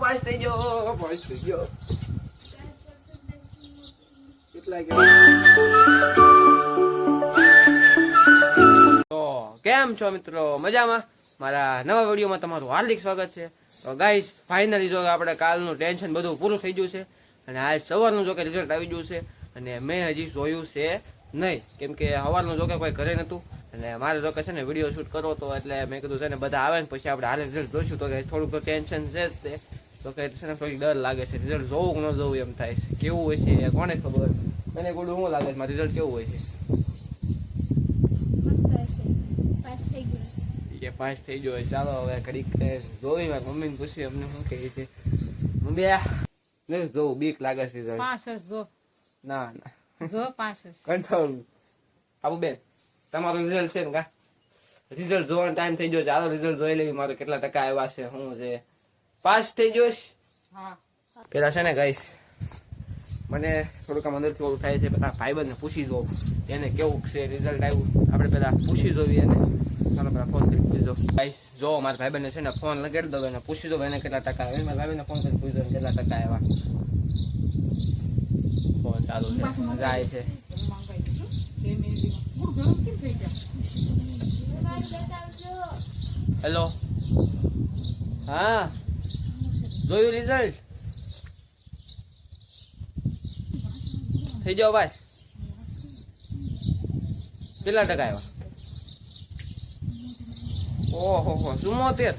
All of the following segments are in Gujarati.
પાસ થઈ ગયો કેટલા તો કેમ છો મિત્રો? મજામાં? મારા નવા વિડીયોમાં તમારું હાર્દિક સ્વાગત છે. તો ગાઈસ ફાઇનલી જો આપણે કાલનું ટેન્શન બધું પૂરું થઈ ગયું છે અને આજ સવારનું જો કે રિઝલ્ટ આવી ગયું છે અને મેં હજી જોયું છે નહીં, કેમ કે સવારનું જો કે કોઈ ઘરે નહોતું અને મારે જો કે છે ને વિડીયો શૂટ કરવો તો એટલે મેં કીધું છે ને બધા આવે ને પછી આપણે હાલ રિઝલ્ટ જોઈશું. તો કે થોડુંક તો ટેન્શન છે જ તે, તો કે છે ને થોડીક ડર લાગે છે રિઝલ્ટ જોવું કે ન જોવું એમ થાય છે. કેવું હોય છે કોને ખબર, મને ગોડું શું લાગે છે મારું રિઝલ્ટ કેવું હોય છે? પાસ થઈ ગયો. ચાલો હવે ઘડીક જોઈ મારી મમ્મીને પૂછ્યું અમને શું કહે છે. મમ્મી નહીં જોવું, બીક લાગે છે રિઝલ્ટ. ના ના કંટ્રોલ આબુ બેન તમારું રિઝલ્ટ છે ને કા રિઝલ્ટ જોવાનો ટાઈમ થઈ ગયો છે. ચાલો રિઝલ્ટ જોઈ લેવી મારું કેટલા ટકા આવ્યા છે, શું છે. પાસ થઈ ગયો પેલા છે ને ગાઈસ મને થોડુંક આમ અંદરથી ઓલું થાય છે. પેલા ભાઈબંધને પૂછી જોઉં એને કેવું છે રિઝલ્ટ આવ્યું. આપણે પેલા પૂછી જોઈએ એને. ચાલો પેલા ફોન કરી પૂછી દો ગાઈસ. જો મારા ભાઈબંધને છે ને ફોન લગાડી દો એને પૂછી દો એને કેટલા ટકા આવ્યા. મારા ભાઈબંધને ફોન કરી પૂછી દો કેટલા ટકા આવ્યા. ફોન ચાલુ છે જાય છે. હેલો, હા જોયું રિઝલ્ટ? થઈ જાઓ ભાઈ, કેટલા ટકા આવ્યા? ઓહો 74.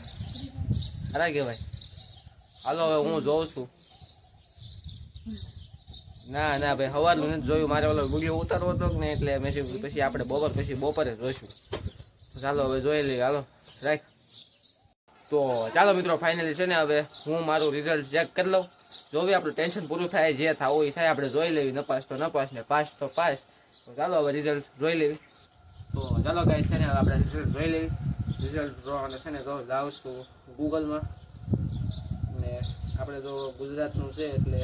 અરે કે ભાઈ હાલો હવે હું જોઉં છું. ના ના ભાઈ સવારનું નથી જોયું, મારે ઓલો વિડીયો ઉતારવો હતો ને એટલે મેં પછી આપણે બપોરે જોઈશું. ચાલો હવે જોઈ લઈએ. હાલો રાખ. તો ચાલો મિત્રો ફાઇનલી છે ને હવે હું મારું રિઝલ્ટ ચેક કરી લઉં. જો બી આપણું ટેન્શન પૂરું થાય, જે થવું એ થાય, આપણે જોઈ લેવી. નપાસ તો નપાસ ને પાસ તો પાસ. તો ચાલો હવે રિઝલ્ટ જોઈ લેવી. તો ચાલો ગાઈસ છે ને હવે આપણે રિઝલ્ટ જોઈ લેવી. રિઝલ્ટ જોવાને છે ને જો જાઉં છું ગૂગલમાં ને આપણે જો ગુજરાતનું છે એટલે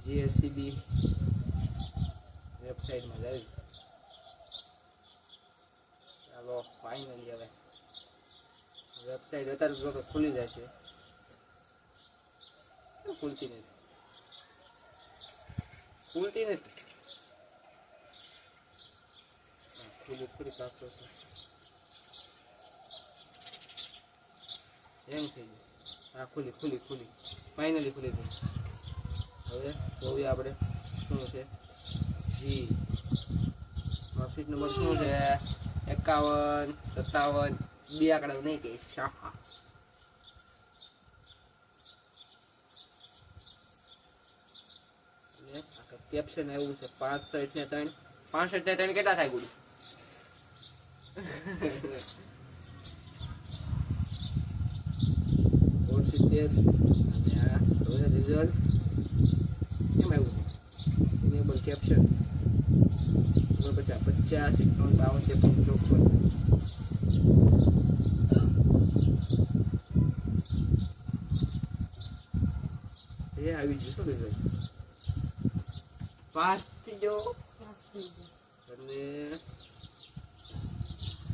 જીએસસીબી વેબસાઇટમાં જઈ. ચાલો ફાઇનલી હવે વેબસાઇટ અત્યારે જો કે ખુલી જાય છે, ખુલતી નથી ખુલી કાપતો છે. એમ થઈ ગયું. હા ખુલી ફાઇનલી ખુલી ગઈ. હવે જોઈએ આપણે શું છે. જી સીટ નંબર શું છે? 51 57 બે આંકડા નહીં કે શાખા. કેપ્શન એવું છે 65 ને 3. 65 ને 3 કેટલા થાય ગુડુ? રિઝલ્ટ કેમ આવ્યું? ઇનેબલ કેપ્શન 50 51 54 એ આવી જશે શું રિઝલ્ટ? પાસ થઈ ગયો.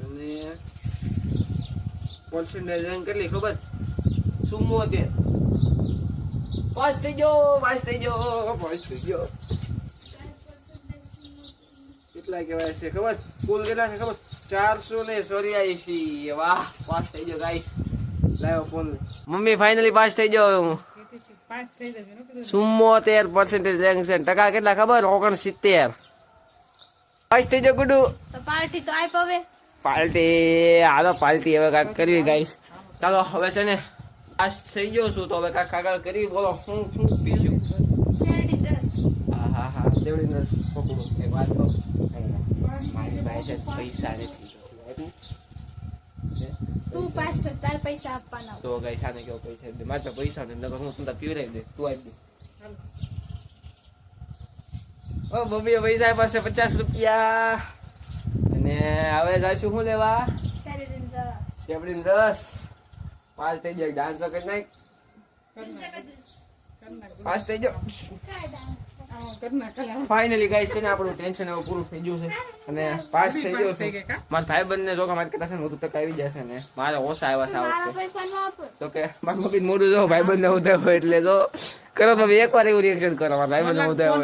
અને પર્સન્ટેજ રેન્ક કેટલી ખબર? 74. પાસ થઈ ગયો. કેટલા કહેવાય છે ખબર? કુલ કેટલા છે ખબર? 484. વાહ, પાસ થઈ ગયો ગાઈસ. લાવો ફોન. મમ્મી ફાઇનલી પાસ થઈ ગયો. હું 74% રેન્ક છે. ટકા કેટલા ખબર? 69. પાસ થઈ ગયો ગુડુ. પાર્ટી તો આપ હવે. પાર્ટી હાલો પાર્ટી હવે કાંઈક કરવી ગાઈસ. ચાલો હવે છે ને પાસ થઈ ગયો છું તો હવે કાંઈક આગળ કરવી. બોલો શું પીશું? શેરડી રસ. હા શેરડી રસ પકડો. એક વાત કહું, મારી પાસે પૈસા નથી તું પાસ છો, તાર પૈસા આપવાના. તો ગાઈસ આને કેવો પૈસા દે? મારે પૈસા નથી, નકર હું તમને પીવડાવી દે. તું આપી દે. ઓ મમ્મી પૈસા પાસે 50 રૂપિયા. અને હવે જાશું શું લેવા? શેરડી રસ. પાસ થઈ જાય. ડાન્સ કરી નાખ. પાસ થઈ ગયો. ફાઇનલી ગાઈસ છે ને આપણું ટેન્શન હવે પૂરું થઈ ગયું છે અને પાસ થઈ ગયો છે. મારા ભાઈબંધ ને જો કે મારે કેટલા છે ને વધુ ટકા આવી જશે ને મારે ઓછા આવ્યા છે આ મારા વખતે. પૈસા નો આપો. તો કે મારા મમ્મી મોઢું જો ભાઈબંધ ને ઉધાર હોય એટલે જો કરો તમે એકવાર એવું રિએક્શન કરો મારા ભાઈબંધ ને ઉધાર હોય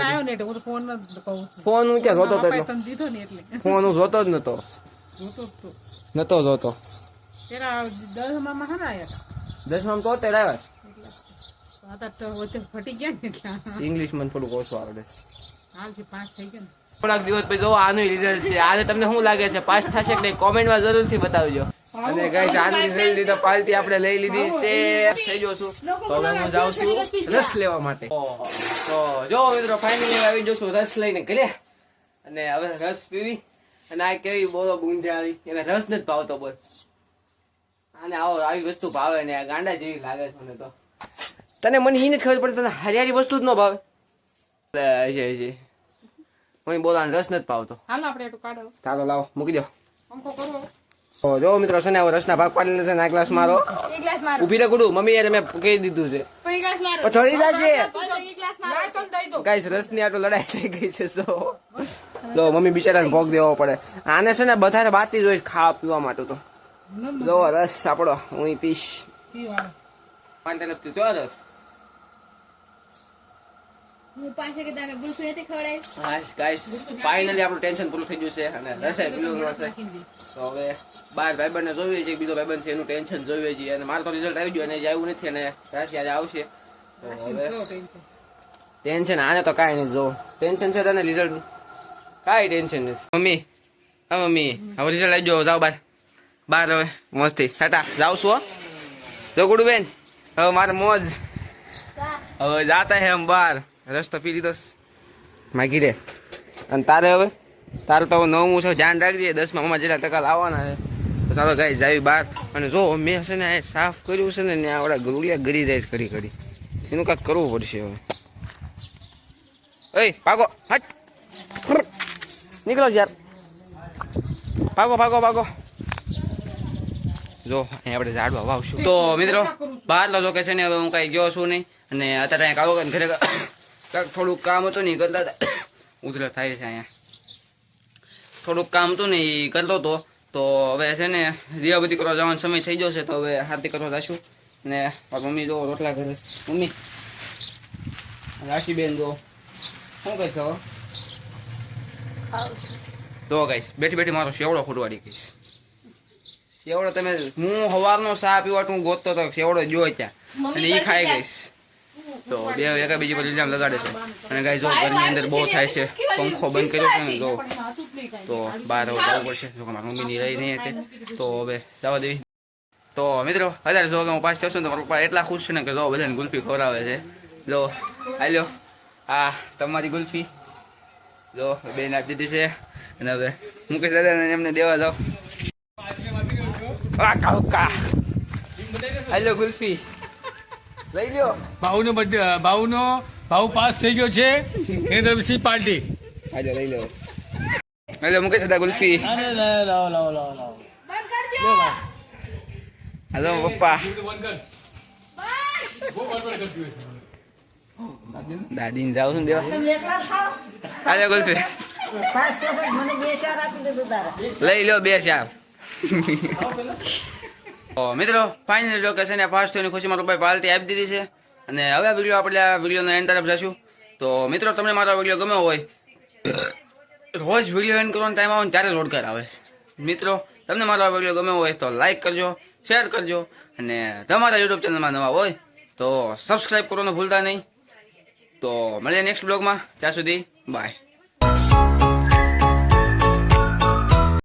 ફોન હું ક્યાં જોતો હતો એટલો ફોન હું જોતો જ નતો જોતો 10માં તો અત્યારે આવ્યા ઇંગ્લિશ મને થોડુંક ઓછું આવડે થોડાક દિવસ પછી જો આનું રિઝલ્ટ છે આને તમને શું લાગે છે પાસ થશે કે નહીં કોમેન્ટમાં જરૂરથી બતાવજો અને ગાઈસ આનું રિઝલ્ટ લીધો પાર્ટી આપણે લઈ લીધી છે થઈ ગયો છું તો હવે હું જાઉં છું રસ લેવા માટે તો જો મિત્રો ફાઇનલી આવી જશું રસ લઈને ઘરે અને હવે રસ પીવી અને આ કેવી બોલો બુંદી આવી એને રસ નથી ભાવતો બોલ આને આવો આવી વસ્તુ ભાવે ને આ ગાંડા જેવી લાગે છે મને તો તને મને ઈ નથી ખબર પડે તને હરિયાળી વસ્તુ જ ન ભાવે છે હું બોલાવાનો રસ નથી પાવતો ચાલો લાવો મૂકી દો તો જો મિત્રો છે ને હવે રસના ભાગ પાડેલા છે ને આ ગ્લાસ મારો એક ગ્લાસ મારો. ઉભી રે ગુડું મમ્મી યાર મેં કહી દીધું છે પણ એક ગ્લાસ મારો. ઓ થોડી જશે એક ગ્લાસ મારો. ગાઈસ રસની આટો લડાઈ થઈ ગઈ છે તો મમ્મી બિચારાને ભોગ દેવો પડે આને છે ને બધાને બાતી જ હોય ખાવા પીવા માટે તો જો રસ આપણો હું પીશ પાંચ નથી જો રસ હું પાસે કે તને ગુલફી નથી ખવડાવી. ગાઈસ ફાઇનલી આપણું ટેન્શન પૂરું થઈ ગયું છે અને રસે પીવું છે તો હવે બાર ભાઈબંધને જોઈએ છે બીજો ભાઈબંધ છે એનું ટેન્શન જોઈએ છે અને મારું તો રિઝલ્ટ આવી ગયું અને જે આવ્યું નથી અને રાશિ આજે આવશે તો હવે ટેન્શન આને તો કાંઈ નહીં જો ટેન્શન છે તને રિઝલ્ટ કાંઈ ટેન્શન નથી મમ્મી હા મમ્મી હવે રિઝલ્ટ આવી જાઓ જાઓ બાર હવે મસ્તી ટાટા જાઉં છું હો જો ગુડુ બેન હવે મારે મોજ હવે જાતા હે હમ બાર રસ્તો પી લીધો માગી રે અને તારે હવે તારે તો નવમું છે ધ્યાન રાખજે 10માં મમ્મા જેટલા ટકા લાવવાના છે તો ચાલો ગાઈ જાય બહાર અને જો મેં છે ને સાફ કર્યું છે ને ત્યાં ઓલા ગુલિયા ગરી જાય ઘડી ઘડી એનું કાંઈક કરવું પડશે હવે એ ભાગો હટ નીકળો યાર ભાગો જો અહીં આપણે ઝાડવા વાવશું તો મિત્રો બહાર લો કે છે ને હવે હું કાંઈ ગયો છું નહીં અને અત્યારે અહીંયા કાળો ઘરે કાંઈક થોડુંક કામ હતું ને એ કરતા હતા ઉધરસ થાય છે અહીંયા થોડુંક કામ હતું ને એ કરતો હતો તો હવે છે ને દીવાબત્તી કરવા જવાનો સમય થઈ ગયો છે તો હવે આરતી કરવા જશું ને મારી મમ્મી જો રોટલા ઘરે મમ્મી રાશિબેન જો શું કહીશ હવે તો કહીશ બેઠી મારો શેવડો ખૂટવાડી કહીશ શેવડો તમે હું સવારનો ચા પીવા હું ગોતતો હતો શેવડો જોઈ ત્યાં અને એ ખાઈ ગઈશ તો બે એકા બીજી પર ઇલ્ઝામ લગાડે છે અને ગાઈ જો ઘરની અંદર બહુ થાય છે પંખો બંધ કર્યો છે ને જો તો બહાર હવે જવું પડશે જો કે મારી મમ્મીની રહી નહીં એટલે તો હવે જવા દેવી તો મિત્રો અત્યારે જો કે હું પાસ થયો છું તો મારા પપ્પા એટલા ખુશ છે ને કે જો બધાને ગુલ્ફી ખવડાવે છે જો હાલ્યો આ તમારી ગુલ્ફી જો બેન આપી દીધી છે અને હવે મુકેશ દાદા એમને દેવા જાઓ હાલો ગુલ્ફી લઈ લ્યો ભાઉ પાસ થઈ ગયો છે એ તરફથી પાર્ટી હાલો લઈ લો હાલો મુકેશ દાદા ગુલ્ફી હાલો પપ્પા દાદી ને જાવ છું દેવા હાલો ગુલ્ફી લઈ લો 2 4 મિત્રો ફાઇનલ લોકેશન પાસ થવાની ખુશીમાં રૂપિયા પાર્ટી આપી દીધી છે અને હવે આ વિડીયોનો એન્ડ તરફ જશું તો મિત્રો તમને મારો વિડીયો ગમ્યો હોય રોજ વિડીયો એન્ડ કરવાનો ટાઈમ આવે ને ત્યારે રોડકાર આવે મિત્રો તમને મારો વિડીયો ગમ્યો હોય તો લાઈક કરજો શેર કરજો અને તમારા યુટ્યુબ ચેનલમાં નવા હોય તો સબસ્ક્રાઈબ કરવાનું ભૂલતા નહીં તો મળીએ નેક્સ્ટ બ્લોગમાં ત્યાં સુધી બાય